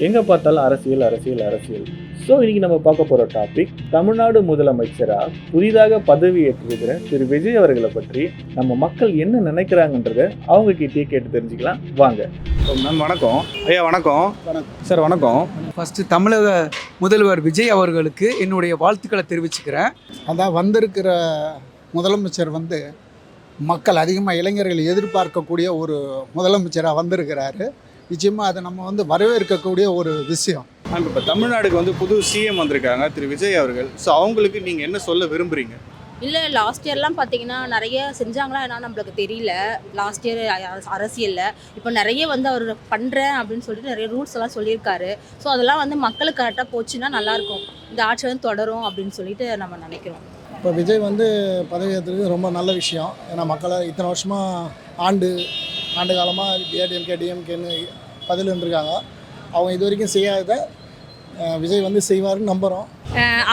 எங்கே பார்த்தாலும் அரசியல் அரசியல் அரசியல். ஸோ இன்னைக்கு நம்ம பார்க்க போகிற டாபிக், தமிழ்நாடு முதலமைச்சராக புதிதாக பதவி ஏற்றிருக்கிற திரு விஜய் அவர்களை பற்றி நம்ம மக்கள் என்ன நினைக்கிறாங்கன்றத அவங்க கிட்டே கேட்டு தெரிஞ்சுக்கலாம் வாங்க. மேம் வணக்கம். ஐயா வணக்கம். சார் வணக்கம். ஃபஸ்ட்டு தமிழக முதல்வர் விஜய் அவர்களுக்கு என்னுடைய வாழ்த்துக்களை தெரிவிச்சுக்கிறேன். அதான் வந்திருக்கிற முதலமைச்சர் மக்கள் அதிகமாக இளைஞர்கள் எதிர்பார்க்கக்கூடிய ஒரு முதலமைச்சராக வந்திருக்கிறாரு. நிச்சயமாக அதை நம்ம வரவேற்கக்கூடிய ஒரு விஷயம். மேம் இப்போ தமிழ்நாடுக்கு புது சிஎம் வந்திருக்காங்க திரு விஜய் அவர்கள். ஸோ அவங்களுக்கு நீங்கள் என்ன சொல்ல விரும்புகிறீங்க? இல்லை, லாஸ்ட் இயர்லாம் பார்த்தீங்கன்னா நிறைய செஞ்சாங்களா என்னன்னு நம்மளுக்கு தெரியல. லாஸ்ட் இயர் அரசியலில் இப்போ நிறைய அவர் பண்ணுறேன் அப்படின்னு சொல்லிட்டு நிறைய ரூல்ஸ் எல்லாம் சொல்லியிருக்காரு. ஸோ அதெல்லாம் மக்களுக்கு கரெக்டாக போச்சுன்னா நல்லாயிருக்கும், இந்த ஆட்சி தொடரும் அப்படின்னு சொல்லிட்டு நம்ம நினைக்கிறோம். இப்போ விஜய் பதவி ஏற்றுறது ரொம்ப நல்ல விஷயம். ஏன்னா மக்களை இத்தனை வருஷமாக ஆண்டு காலமாக ஏடிஎம்கே டிஎம்கேன்னு பதில் இருந்திருக்காங்க. அவங்க இது வரைக்கும் செய்யாத விஜய் செய்வாருன்னு நம்புகிறோம்.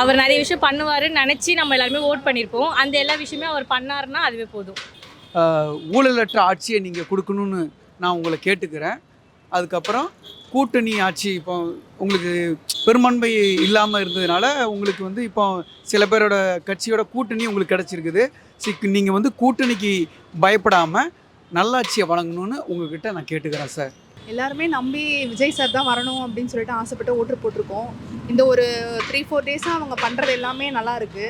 அவர் நிறைய விஷயம் பண்ணுவாருன்னு நினச்சி நம்ம எல்லாருமே ஓட் பண்ணியிருப்போம். அந்த எல்லா விஷயமே அவர் பண்ணாருன்னா அதுவே போதும். ஊழலற்ற ஆட்சியை நீங்கள் கொடுக்கணும்னு நான் உங்களை கேட்டுக்கிறேன். அதுக்கப்புறம் கூட்டணி ஆட்சி இப்போ உங்களுக்கு பெரும்பான்மை இல்லாமல் இருந்ததுனால உங்களுக்கு இப்போ சில பேரோட கட்சியோட கூட்டணி உங்களுக்கு கிடச்சிருக்குது. நீங்கள் கூட்டணிக்கு பயப்படாமல் நல்லாட்சியை வழங்கணும்னு உங்ககிட்ட நான் கேட்டுக்கிறேன் சார். எல்லாருமே நம்பி விஜய் சார் தான் வரணும் அப்படின்னு சொல்லிட்டு ஆசைப்பட்டு ஓட்டு போட்டிருக்கோம். இந்த ஒரு 3-4 டேஸாக அவங்க பண்ணுறது எல்லாமே நல்லா இருக்குது.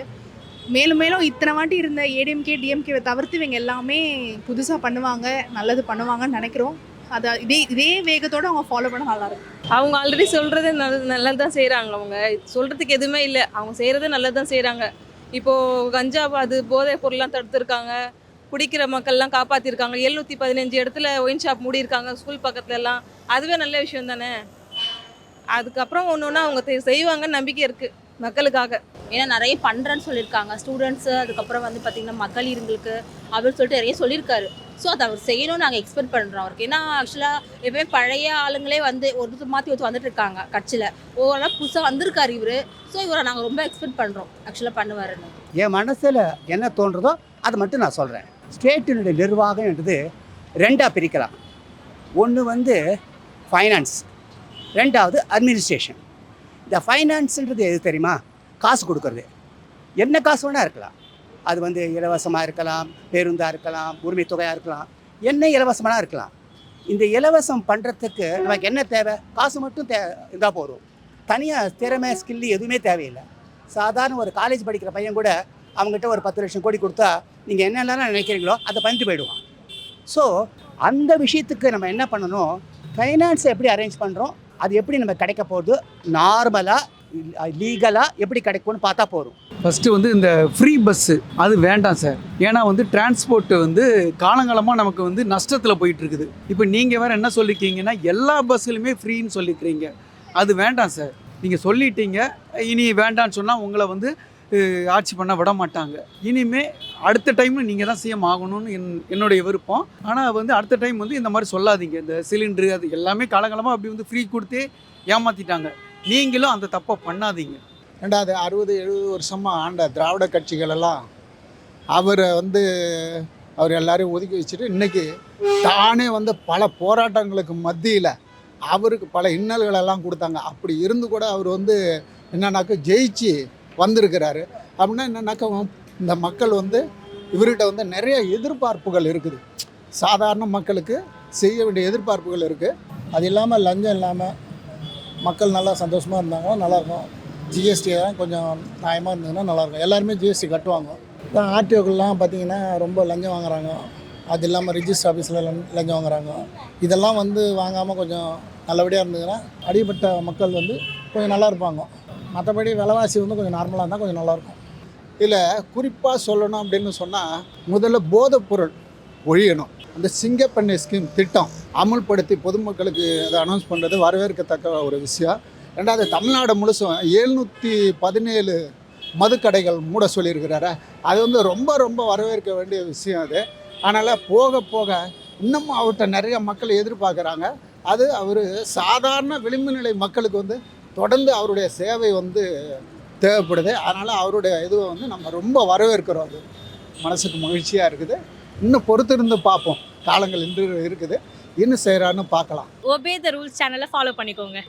மேலும் மேலும் இத்தனை வாட்டி இருந்த ஏடிஎம்கே டிஎம்கேவை தவிர்த்து இவங்க எல்லாமே புதுசாக பண்ணுவாங்க, நல்லது பண்ணுவாங்கன்னு நினைக்கிறோம். அதை இதே வேகத்தோடு அவங்க ஃபாலோ பண்ண நல்லாயிருக்கும். அவங்க ஆல்ரெடி சொல்கிறது நல்லது தான் செய்கிறாங்க. அவங்க சொல்கிறதுக்கு எதுவுமே இல்லை, அவங்க செய்கிறது நல்லது தான் செய்கிறாங்க. இப்போது கஞ்சா அது போதைப் பொருள்லாம் தடுத்துருக்காங்க, குடிக்கிற மக்கள்லாம் காப்பாற்றிருக்காங்க. 715 இடத்துல ஒயின் ஷாப் மூடியிருக்காங்க ஸ்கூல் பக்கத்துலலாம். அதுவே நல்ல விஷயம் தானே. அதுக்கப்புறம் ஒன்று ஒன்று அவங்க செய்வாங்கன்னு நம்பிக்கை இருக்குது மக்களுக்காக. ஏன்னா நிறைய பண்ணுறேன்னு சொல்லியிருக்காங்க ஸ்டூடெண்ட்ஸு, அதுக்கப்புறம் பார்த்திங்கன்னா மகளிருங்களுக்கு அப்படின்னு சொல்லிட்டு நிறைய சொல்லியிருக்காரு. ஸோ அதை அவர் செய்யணும்னு நாங்கள் எக்ஸ்பெக்ட் பண்ணுறோம் அவருக்கு. ஏன்னா ஆக்சுவலாக எப்பவுமே பழைய ஆளுங்களே ஒருத்தர் மாற்றி வந்துட்டு இருக்காங்க கட்சியில். ஒவ்வொரு புதுசாக வந்திருக்காரு இவர். ஸோ இவரை நாங்கள் ரொம்ப எக்ஸ்பெக்ட் பண்ணுறோம் ஆக்சுவலாக பண்ணுவாருன்னு. என் மனசில் என்ன தோன்றதோ அதை மட்டும் நான் சொல்கிறேன். ஸ்டேட்டினுடைய நிர்வாகம் என்றது ரெண்டாக பிரிக்கலாம். ஒன்று ஃபைனான்ஸ், ரெண்டாவது அட்மினிஸ்ட்ரேஷன். இந்த ஃபைனான்ஸுன்றது எது தெரியுமா? காசு கொடுக்குறது. என்ன காசு வேணால் இருக்கலாம். அது இலவசமாக இருக்கலாம், பேருந்தாக இருக்கலாம், உரிமை தொகையாக இருக்கலாம், என்ன இலவசமாக இருக்கலாம். இந்த இலவசம் பண்ணுறதுக்கு நமக்கு என்ன தேவை? காசு மட்டும் இருந்தால் போதும். தனியாக திறமை ஸ்கில்லு எதுவுமே தேவையில்லை. சாதாரண ஒரு காலேஜ் படிக்கிற பையன் கூட அவங்ககிட்ட ஒரு 10 லட்சம் கோடி கொடுத்தா நீங்கள் என்னென்னலாம் நினைக்கிறீங்களோ அதை பண்ணிட்டு போயிடுவான். ஸோ அந்த விஷயத்துக்கு நம்ம என்ன பண்ணணும்? ஃபைனான்ஸை எப்படி அரேஞ்ச் பண்ணுறோம், அது எப்படி நம்ம கிடைக்க போகுது, நார்மலாக லீகலாக எப்படி கிடைக்கும்னு பார்த்தா போதும். ஃபஸ்ட்டு இந்த ஃப்ரீ பஸ்ஸு அது வேண்டாம் சார். ஏன்னா டிரான்ஸ்போர்ட்டு காலங்காலமாக நமக்கு நஷ்டத்தில் போயிட்டுருக்குது. இப்போ நீங்கள் வேறு என்ன சொல்லியிருக்கீங்கன்னா எல்லா பஸ்ஸுலையுமே ஃப்ரீன்னு சொல்லியிருக்கிறீங்க. அது வேண்டாம் சார். நீங்கள் சொல்லிட்டீங்க, இனி வேண்டான்னு சொன்னால் உங்களை ஆட்சி பண்ண விட மாட்டாங்க. இனிமேல் அடுத்த டைம் நீங்கள் தான் சிஎம் ஆகணும்னு என்னுடைய விருப்பம். ஆனால் அடுத்த டைம் இந்த மாதிரி சொல்லாதீங்க. இந்த சிலிண்ட்ரு அது எல்லாமே காலங்காலமாக அப்படி ஃப்ரீ கொடுத்து ஏமாற்றிட்டாங்க. நீங்களும் அந்த தப்பை பண்ணாதீங்க. 60-70 வருஷமாக ஆண்ட திராவிட கட்சிகளெல்லாம் அவரை அவர் எல்லாரையும் ஒதுக்கி வச்சுட்டு இன்றைக்கி தானே பல போராட்டங்களுக்கு மத்தியில் அவருக்கு பல இன்னல்களெல்லாம் கொடுத்தாங்க. அப்படி இருந்து கூட அவர் என்னன்னாக்கா ஜெயிச்சு வந்திருக்கிறாரு. அப்படின்னா என்னன்னாக்கா இந்த மக்கள் இவர்கிட்ட நிறைய எதிர்பார்ப்புகள் இருக்குது. சாதாரண மக்களுக்கு செய்ய வேண்டிய எதிர்பார்ப்புகள் இருக்குது. அது இல்லாமல் லஞ்சம் இல்லாமல் மக்கள் நல்லா சந்தோஷமாக இருந்தாங்கன்னா நல்லாயிருக்கும். ஜிஎஸ்டி தான் கொஞ்சம் நியாயமாக இருந்ததுன்னா நல்லாயிருக்கும். எல்லாருமே ஜிஎஸ்டி கட்டுவாங்க. இப்போ ஆர்டிஓக்கள்லாம் பார்த்திங்கன்னா ரொம்ப லஞ்சம் வாங்குறாங்க. அது இல்லாமல் ரிஜிஸ்டர் ஆஃபீஸில் லஞ்சம் வாங்குறாங்க. இதெல்லாம் வாங்காமல் கொஞ்சம் நல்லபடியாக இருந்ததுன்னா அடிப்பட்ட மக்கள் கொஞ்சம் நல்லா இருப்பாங்க. மற்றபடி விலைவாசி கொஞ்சம் நார்மலாக இருந்தால் கொஞ்சம் நல்லாயிருக்கும். இதில் குறிப்பாக சொல்லணும் அப்படின்னு சொன்னால் முதல்ல போதைப் பொருள் ஒழியணும். அந்த சிங்கப்பண்ணை ஸ்கீம் திட்டம் அமுல்படுத்தி பொதுமக்களுக்கு அதை அனௌன்ஸ் பண்ணுறது வரவேற்கத்தக்க ஒரு விஷயம். ரெண்டாவது, தமிழ்நாடு முழுசும் 717 மதுக்கடைகள் மூட சொல்லியிருக்கிறாரு. அது ரொம்ப ரொம்ப வரவேற்க வேண்டிய விஷயம் அது. அதனால் போக போக இன்னமும் அவர்கிட்ட நிறைய மக்கள் எதிர்பார்க்குறாங்க. அது அவர் சாதாரண விளிம்பு நிலை மக்களுக்கு தொடர்ந்து அவருடைய சேவை தேவைப்படுது. அதனால் அவருடைய இதுவை நம்ம ரொம்ப வரவேற்கிறோம். அது மனசுக்கு மகிழ்ச்சியாக இருக்குது. இன்னும் பொறுத்திருந்து பார்ப்போம். காலங்கள் இன்று இருக்குது. இன்னும் செய்கிறான்னு பார்க்கலாம். ஒபே த ரூல்ஸ் சேனலை ஃபாலோ பண்ணிக்கோங்க.